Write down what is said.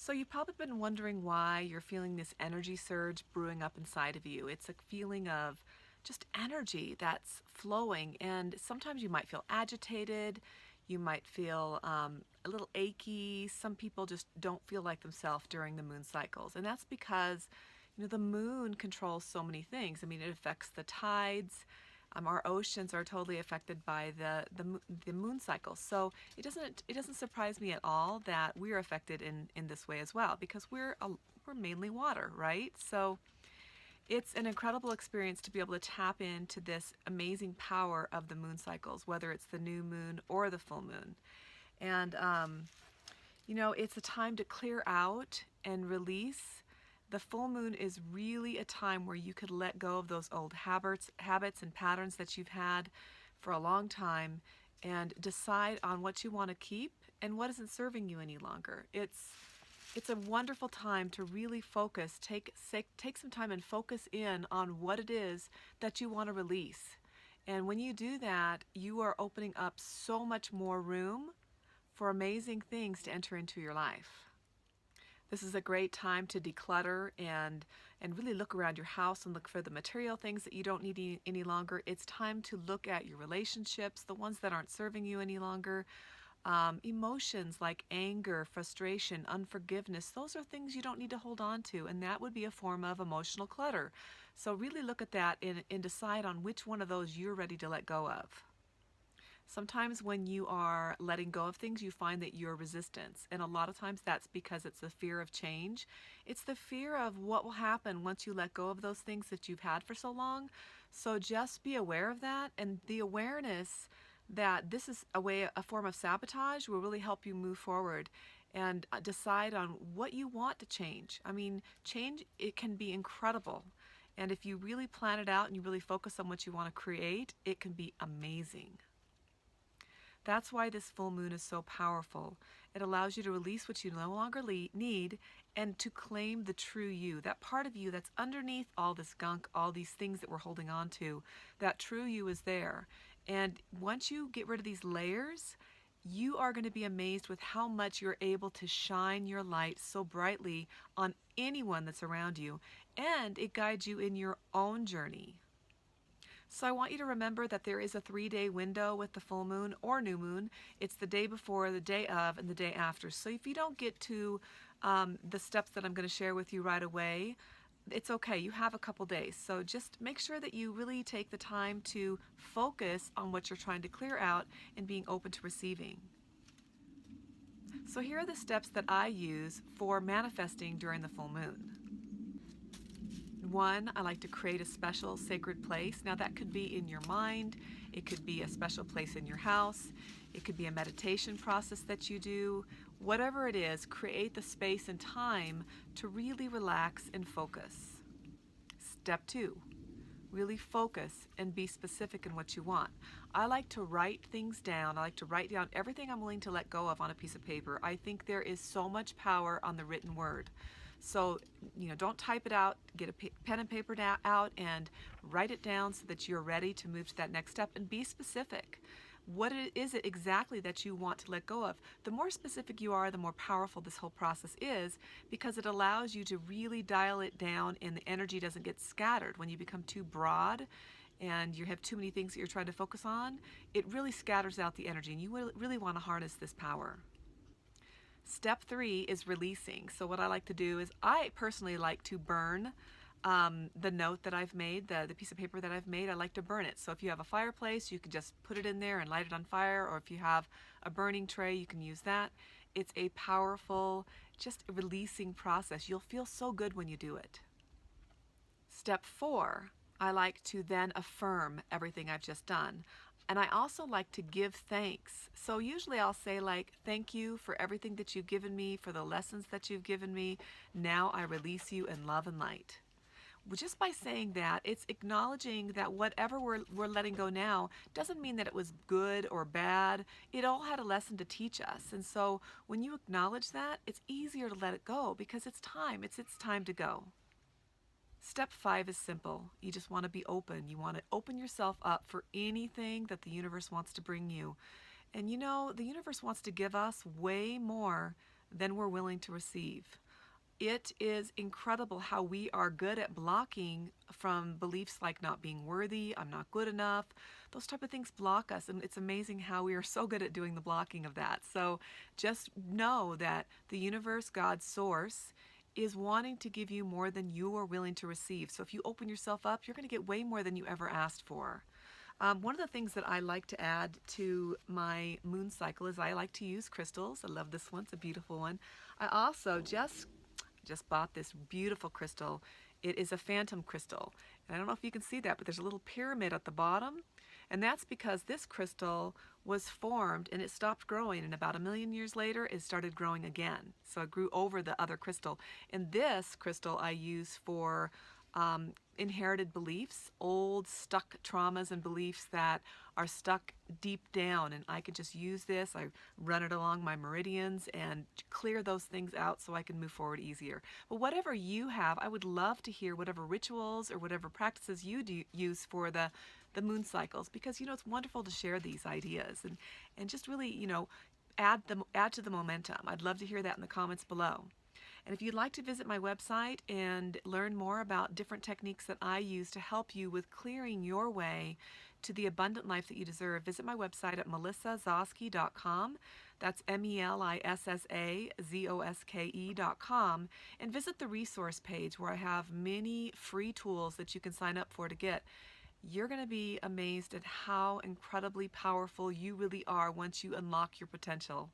So you've probably been wondering why you're feeling this energy surge brewing up inside of you. It's a feeling of just energy that's flowing, and sometimes you might feel agitated, you might feel a little achy. Some people just don't feel like themselves during the moon cycles, and that's because the moon controls so many things. I mean, it affects the tides. Our oceans are totally affected by the moon cycle. So it doesn't surprise me at all that we're affected in this way as well, because we're mainly water, right? So it's an incredible experience to be able to tap into this amazing power of the moon cycles, whether it's the new moon or the full moon. And it's a time to clear out and release. The full moon is really a time where you could let go of those old habits and patterns that you've had for a long time and decide on what you want to keep and what isn't serving you any longer. It's a wonderful time to really focus, take some time and focus in on what it is that you want to release. And when you do that, you are opening up so much more room for amazing things to enter into your life. This is a great time to declutter and really look around your house and look for the material things that you don't need any longer. It's time to look at your relationships, the ones that aren't serving you any longer. Emotions like anger, frustration, unforgiveness, those are things you don't need to hold on to, and that would be a form of emotional clutter. So really look at that and decide on which one of those you're ready to let go of. Sometimes when you are letting go of things, you find that you're resistance. And a lot of times that's because it's the fear of change. It's the fear of what will happen once you let go of those things that you've had for so long. So just be aware of that. And the awareness that this is a form of sabotage will really help you move forward and decide on what you want to change. I mean, change, it can be incredible. And if you really plan it out and you really focus on what you want to create, it can be amazing. That's why this full moon is so powerful. It allows you to release what you no longer need and to claim the true you, that part of you that's underneath all this gunk, all these things that we're holding on to. That true you is there. And once you get rid of these layers, you are going to be amazed with how much you're able to shine your light so brightly on anyone that's around you, and it guides you in your own journey. So I want you to remember that there is a 3-day window with the full moon or new moon. It's the day before, the day of, and the day after. So if you don't get to the steps that I'm going to share with you right away, it's okay. You have a couple days. So just make sure that you really take the time to focus on what you're trying to clear out and being open to receiving. So here are the steps that I use for manifesting during the full moon. One, I like to create a special sacred place. Now that could be in your mind, it could be a special place in your house, it could be a meditation process that you do. Whatever it is, create the space and time to really relax and focus. Step 2, really focus and be specific in what you want. I like to write things down. I like to write down everything I'm willing to let go of on a piece of paper. I think there is so much power on the written word. So, don't type it out, get a pen and paper out and write it down so that you're ready to move to that next step, and be specific. What is it exactly that you want to let go of? The more specific you are, the more powerful this whole process is, because it allows you to really dial it down and the energy doesn't get scattered. When you become too broad and you have too many things that you're trying to focus on, it really scatters out the energy, and you really want to harness this power. Step 3 is releasing. So what I like to do is I personally like to burn the note that I've made, the piece of paper that I've made. I like to burn it. So if you have a fireplace, you can just put it in there and light it on fire, or if you have a burning tray, you can use that. It's a powerful, just releasing process. You'll feel so good when you do it. Step 4, I like to then affirm everything I've just done. And I also like to give thanks. So usually I'll say, like, thank you for everything that you've given me, for the lessons that you've given me. Now I release you in love and light. Just by saying that, it's acknowledging that whatever we're letting go now doesn't mean that it was good or bad. It all had a lesson to teach us. And so when you acknowledge that, it's easier to let it go, because it's time. It's time to go. Step 5 is simple. You just want to be open. You want to open yourself up for anything that the universe wants to bring you. And the universe wants to give us way more then we're willing to receive. It is incredible how we are good at blocking from beliefs like not being worthy, I'm not good enough. Those type of things block us, and it's amazing how we are so good at doing the blocking of that. So just know that the universe, God's source, is wanting to give you more than you are willing to receive. So if you open yourself up, you're going to get way more than you ever asked for. One of the things that I like to add to my moon cycle is I like to use crystals. I love this one, it's a beautiful one. I also just bought this beautiful crystal. It is a phantom crystal. And I don't know if you can see that, but there's a little pyramid at the bottom. And that's because this crystal was formed and it stopped growing. And about 1,000,000 years later, it started growing again. So it grew over the other crystal. And this crystal I use for inherited beliefs, old stuck traumas and beliefs that are stuck deep down, and I can just use this. I run it along my meridians and clear those things out so I can move forward easier. But whatever you have, I would love to hear whatever rituals or whatever practices you do use for the moon cycles, because it's wonderful to share these ideas and just really add to the momentum. I'd love to hear that in the comments below. And if you'd like to visit my website and learn more about different techniques that I use to help you with clearing your way to the abundant life that you deserve, visit my website at melissazoske.com. That's melissazoske.com. And visit the resource page where I have many free tools that you can sign up for to get. You're going to be amazed at how incredibly powerful you really are once you unlock your potential.